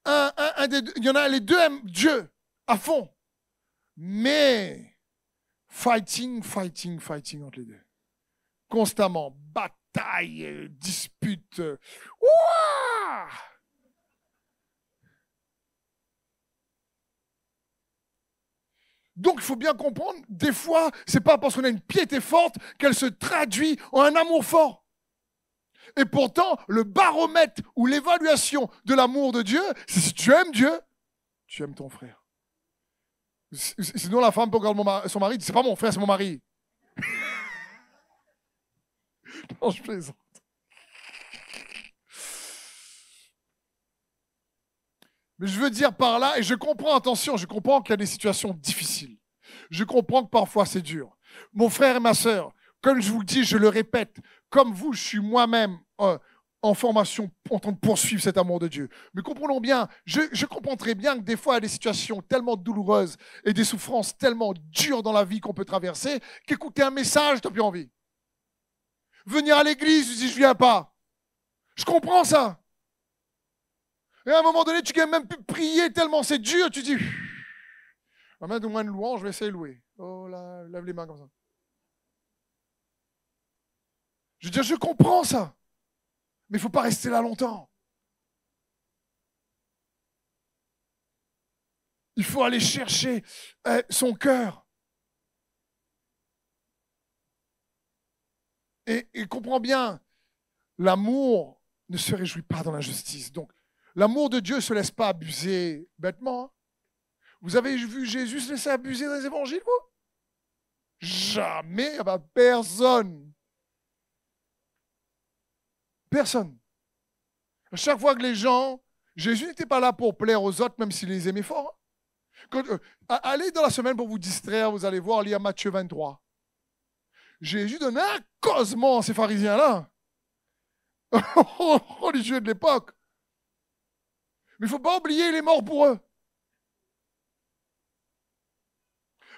il y en a, les deux aiment Dieu à fond. Mais fighting entre les deux. Constamment, bataille, dispute. Ouah! Donc, il faut bien comprendre, des fois, c'est pas parce qu'on a une piété forte qu'elle se traduit en un amour fort. Et pourtant, le baromètre ou l'évaluation de l'amour de Dieu, c'est si tu aimes Dieu, tu aimes ton frère. Sinon, la femme peut regarder son mari, dit, c'est pas mon frère, c'est mon mari. Non, je plaisante. Mais je veux dire par là, et je comprends, attention, je comprends qu'il y a des situations difficiles. Je comprends que parfois c'est dur. Mon frère et ma sœur, comme je vous le dis, je le répète, comme vous, je suis moi-même en formation en train de poursuivre cet amour de Dieu. Mais comprenons bien, je comprends très bien que des fois, il y a des situations tellement douloureuses et des souffrances tellement dures dans la vie qu'on peut traverser qu'écouter un message, tu n'as plus envie. Venir à l'église, tu dis, je viens pas. Je comprends ça. Et à un moment donné, tu ne peux même plus prier tellement c'est dur, tu dis, amène-moi une louange, je vais essayer de louer. Oh là, lève les mains comme ça. Je veux dire, je comprends ça. Mais il ne faut pas rester là longtemps. Il faut aller chercher son cœur. Et comprends bien, l'amour ne se réjouit pas dans l'injustice. Donc, l'amour de Dieu ne se laisse pas abuser bêtement. Vous avez vu Jésus se laisser abuser dans les évangiles, vous? Jamais, personne. Personne. À chaque fois que les gens, Jésus n'était pas là pour plaire aux autres, même s'il les aimait fort. Allez dans la semaine pour vous distraire, vous allez voir, lire Matthieu 23. Jésus donnait un causement à ces pharisiens-là. Religieux de l'époque. Mais il ne faut pas oublier, il est mort pour eux.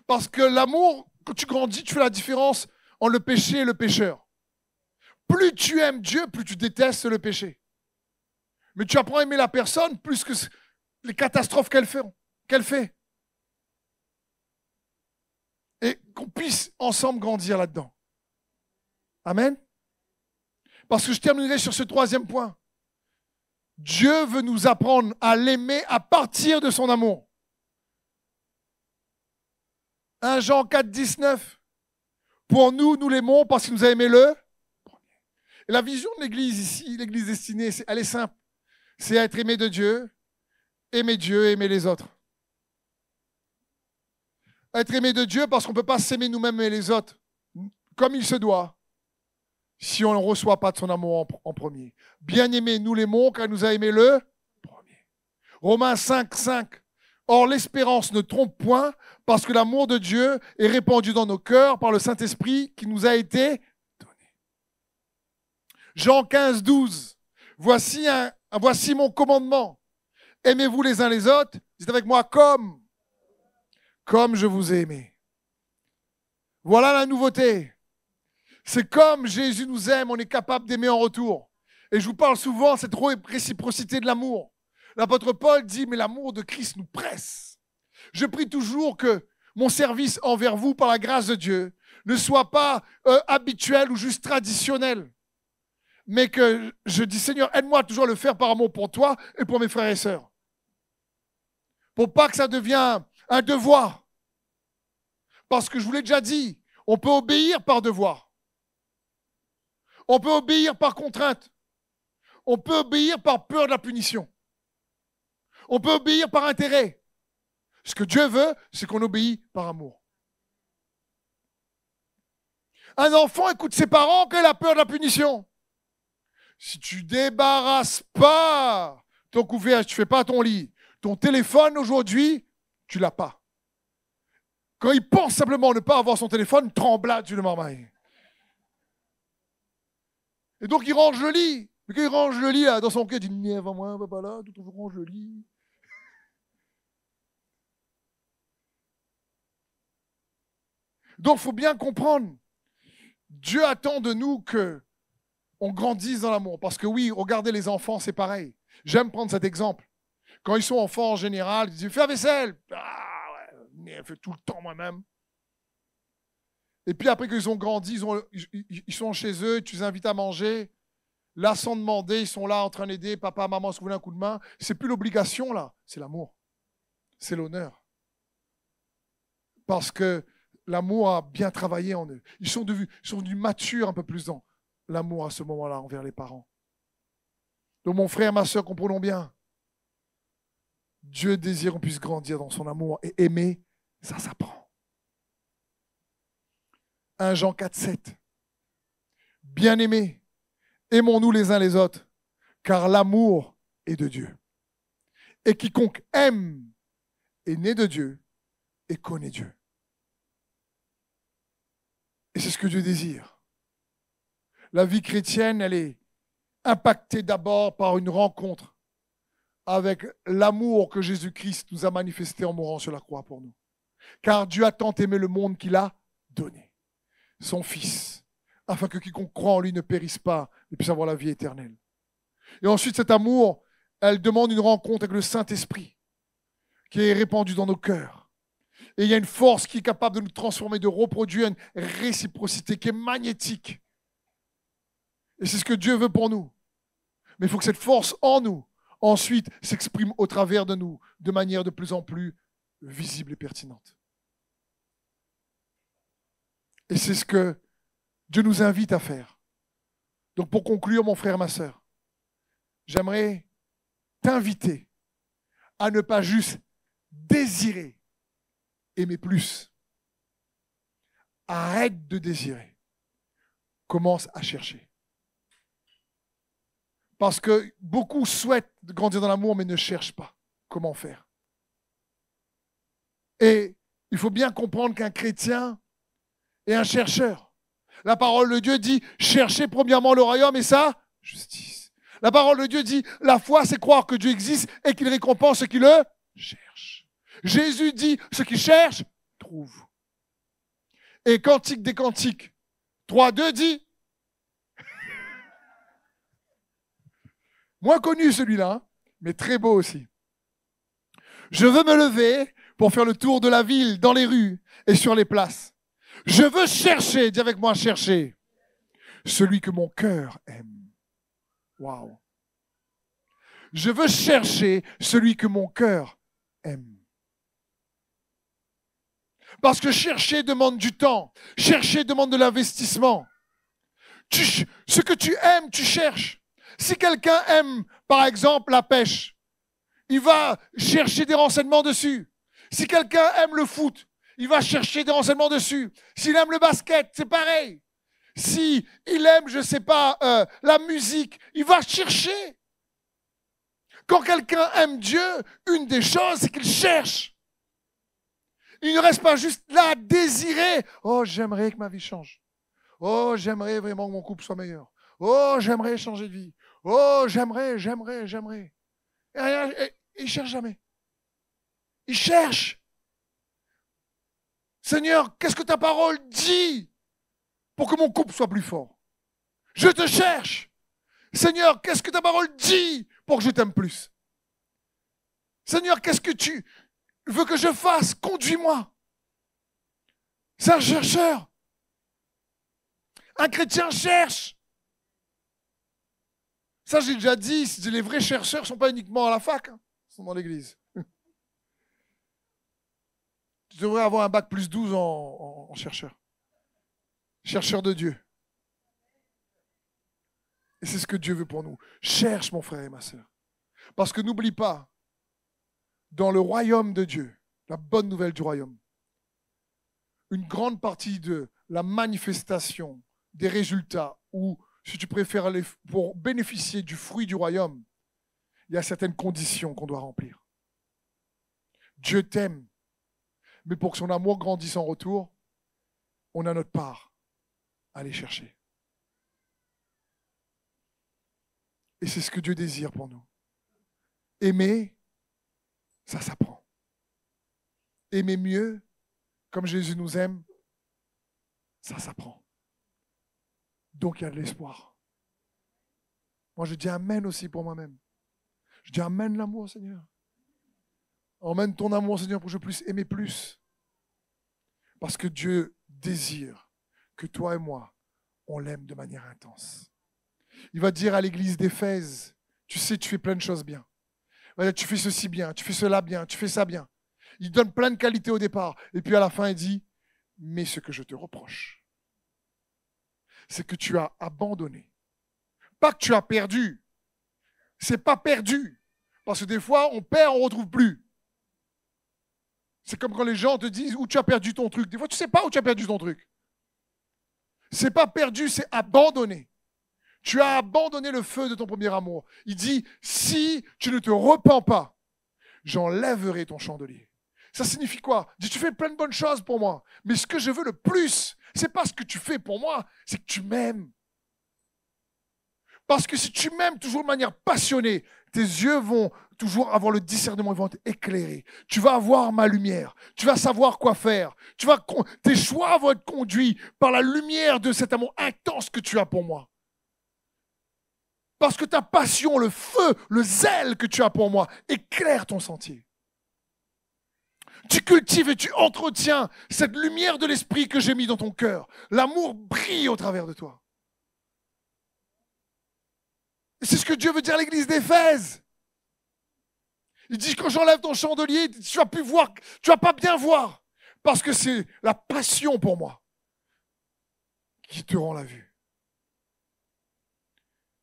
Parce que l'amour, quand tu grandis, tu fais la différence entre le péché et le pécheur. Plus tu aimes Dieu, plus tu détestes le péché. Mais tu apprends à aimer la personne plus que les catastrophes qu'elle fait. Et qu'on puisse ensemble grandir là-dedans. Amen. Parce que je terminerai sur ce troisième point. Dieu veut nous apprendre à l'aimer à partir de son amour. 1 Jean 4, 19. Pour nous, nous l'aimons parce qu'il nous a aimé le premier. Et la vision de l'Église ici, l'Église destinée, elle est simple. C'est être aimé de Dieu, aimer les autres. Être aimé de Dieu parce qu'on ne peut pas s'aimer nous-mêmes et les autres comme il se doit si on ne reçoit pas de son amour en premier. Bien aimé, nous l'aimons car il nous a aimé le premier. Romains 5, 5. Or, l'espérance ne trompe point parce que l'amour de Dieu est répandu dans nos cœurs par le Saint-Esprit qui nous a été donné. Jean 15, 12. Voici mon commandement. Aimez-vous les uns les autres. Dites avec moi, comme je vous ai aimé. Voilà la nouveauté. C'est comme Jésus nous aime, on est capable d'aimer en retour. Et je vous parle souvent de cette réciprocité de l'amour. L'apôtre Paul dit, mais l'amour de Christ nous presse. Je prie toujours que mon service envers vous, par la grâce de Dieu, ne soit pas habituel ou juste traditionnel. Mais que je dis, Seigneur, aide-moi toujours à le faire par amour pour toi et pour mes frères et sœurs. Pour pas que ça devienne un devoir. Parce que je vous l'ai déjà dit, on peut obéir par devoir. On peut obéir par contrainte. On peut obéir par peur de la punition. On peut obéir par intérêt. Ce que Dieu veut, c'est qu'on obéit par amour. Un enfant écoute ses parents quand il a peur de la punition. Si tu débarrasses pas ton couvert, tu fais pas ton lit, ton téléphone aujourd'hui, tu l'as pas. Quand il pense simplement ne pas avoir son téléphone, tremblade, tu le marmailles. Et donc il range le lit. Mais quand il range le lit là, dans son cœur, il dit avant moi, papa là, tout on range le lit. Donc il faut bien comprendre, Dieu attend de nous que on grandisse dans l'amour. Parce que oui, regardez les enfants, c'est pareil. J'aime prendre cet exemple. Quand ils sont enfants en général, ils disent fais la vaisselle. Ah ouais, je fais tout le temps moi-même. Et puis après qu'ils ont grandi, ils sont chez eux, tu les invites à manger. Là, sans demander, ils sont là en train d'aider. Papa, maman, se vous voulez un coup de main. C'est plus l'obligation là, c'est l'amour. C'est l'honneur. Parce que l'amour a bien travaillé en eux. Ils sont devenus matures un peu plus dans l'amour à ce moment-là envers les parents. Donc mon frère, ma soeur, comprenons bien. Dieu désire qu'on puisse grandir dans son amour et aimer, ça s'apprend. 1 Jean 4, 7. Bien-aimés, aimons-nous les uns les autres, car l'amour est de Dieu. Et quiconque aime est né de Dieu et connaît Dieu. Et c'est ce que Dieu désire. La vie chrétienne, elle est impactée d'abord par une rencontre avec l'amour que Jésus-Christ nous a manifesté en mourant sur la croix pour nous. Car Dieu a tant aimé le monde qu'il a donné son Fils, afin que quiconque croit en lui ne périsse pas et puisse avoir la vie éternelle. Et ensuite, cet amour, elle demande une rencontre avec le Saint-Esprit qui est répandu dans nos cœurs. Et il y a une force qui est capable de nous transformer, de reproduire une réciprocité qui est magnétique. Et c'est ce que Dieu veut pour nous. Mais il faut que cette force en nous, ensuite, s'exprime au travers de nous, de manière de plus en plus visible et pertinente. Et c'est ce que Dieu nous invite à faire. Donc pour conclure, mon frère, ma sœur, j'aimerais t'inviter à ne pas juste désirer, aimer plus. Arrête de désirer. Commence à chercher. Parce que beaucoup souhaitent grandir dans l'amour, mais ne cherchent pas comment faire. Et il faut bien comprendre qu'un chrétien est un chercheur. La parole de Dieu dit, cherchez premièrement le royaume et sa justice. La parole de Dieu dit, la foi, c'est croire que Dieu existe et qu'il récompense ceux qui le cherchent. Jésus dit, ceux qui cherchent, trouvent. Et Cantique des Cantiques 3:2 dit, moins connu celui-là, hein, mais très beau aussi. Je veux me lever pour faire le tour de la ville, dans les rues et sur les places. Je veux chercher, dis avec moi chercher, celui que mon cœur aime. Waouh. Je veux chercher celui que mon cœur aime. Parce que chercher demande du temps. Chercher demande de l'investissement. Ce que tu aimes, tu cherches. Si quelqu'un aime, par exemple, la pêche, il va chercher des renseignements dessus. Si quelqu'un aime le foot, il va chercher des renseignements dessus. S'il aime le basket, c'est pareil. Si il aime, je ne sais pas, la musique, il va chercher. Quand quelqu'un aime Dieu, une des choses, c'est qu'il cherche. Il ne reste pas juste là à désirer. Oh, j'aimerais que ma vie change. Oh, j'aimerais vraiment que mon couple soit meilleur. Oh, j'aimerais changer de vie. Oh, j'aimerais. Et il ne cherche jamais. Il cherche. Seigneur, qu'est-ce que ta parole dit pour que mon couple soit plus fort? Je te cherche. Seigneur, qu'est-ce que ta parole dit pour que je t'aime plus? Seigneur, qu'est-ce que tu veux que je fasse? Conduis-moi. C'est un chercheur. Un chrétien cherche. Ça, j'ai déjà dit, les vrais chercheurs ne sont pas uniquement à la fac, hein, ils sont dans l'église. Tu devrais avoir un bac plus 12 en chercheur. Chercheur de Dieu. Et c'est ce que Dieu veut pour nous. Cherche, mon frère et ma sœur. Parce que n'oublie pas, dans le royaume de Dieu, la bonne nouvelle du royaume, une grande partie de la manifestation des résultats, ou si tu préfères, pour bénéficier du fruit du royaume, il y a certaines conditions qu'on doit remplir. Dieu t'aime, mais pour que son amour grandisse en retour, on a notre part à aller chercher. Et c'est ce que Dieu désire pour nous. Aimer, ça s'apprend. Aimer mieux, comme Jésus nous aime, ça s'apprend. Donc il y a de l'espoir. Moi je dis amen aussi pour moi-même. Je dis amen l'amour, Seigneur. Emmène ton amour, Seigneur, pour que je puisse aimer plus. Parce que Dieu désire que toi et moi, on l'aime de manière intense. Il va dire à l'église d'Éphèse, tu sais, tu fais plein de choses bien. Tu fais ceci bien, tu fais cela bien, tu fais ça bien. Il donne plein de qualités au départ. Et puis à la fin, il dit, mais ce que je te reproche, c'est que tu as abandonné. Pas que tu as perdu. C'est pas perdu. Parce que des fois, on perd, on ne retrouve plus. C'est comme quand les gens te disent où tu as perdu ton truc. Des fois, tu ne sais pas où tu as perdu ton truc. C'est pas perdu, c'est abandonné. Tu as abandonné le feu de ton premier amour. Il dit, si tu ne te repens pas, j'enlèverai ton chandelier. Ça signifie quoi? Il dit, tu fais plein de bonnes choses pour moi. Mais ce que je veux le plus, c'est pas ce que tu fais pour moi, c'est que tu m'aimes. Parce que si tu m'aimes toujours de manière passionnée, tes yeux vont toujours avoir le discernement, ils vont être éclairés. Tu vas avoir ma lumière. Tu vas savoir quoi faire. Tes choix vont être conduits par la lumière de cet amour intense que tu as pour moi. Parce que ta passion, le feu, le zèle que tu as pour moi éclaire ton sentier. Tu cultives et tu entretiens cette lumière de l'esprit que j'ai mis dans ton cœur. L'amour brille au travers de toi. Et c'est ce que Dieu veut dire à l'église d'Éphèse. Il dit, quand j'enlève ton chandelier, tu vas plus voir, tu vas pas bien voir. Parce que c'est la passion pour moi qui te rend la vue.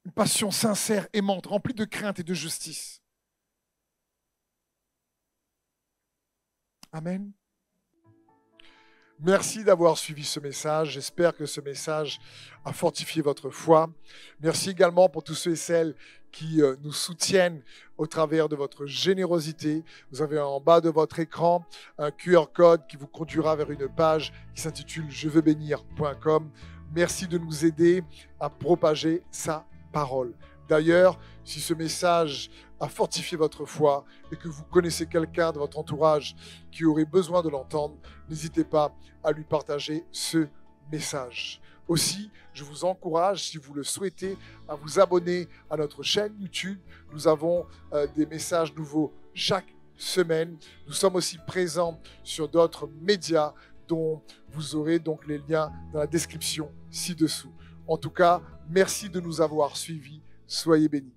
Une passion sincère, aimante, remplie de crainte et de justice. Amen. Merci d'avoir suivi ce message. J'espère que ce message a fortifié votre foi. Merci également pour tous ceux et celles qui nous soutiennent au travers de votre générosité. Vous avez en bas de votre écran un QR code qui vous conduira vers une page qui s'intitule jeveuxbénir.com. Merci de nous aider à propager sa parole. D'ailleurs, si ce message a fortifié votre foi et que vous connaissez quelqu'un de votre entourage qui aurait besoin de l'entendre, n'hésitez pas à lui partager ce message. Aussi, je vous encourage, si vous le souhaitez, à vous abonner à notre chaîne YouTube. Nous avons des messages nouveaux chaque semaine. Nous sommes aussi présents sur d'autres médias dont vous aurez donc les liens dans la description ci-dessous. En tout cas, merci de nous avoir suivis. Soyez bénis.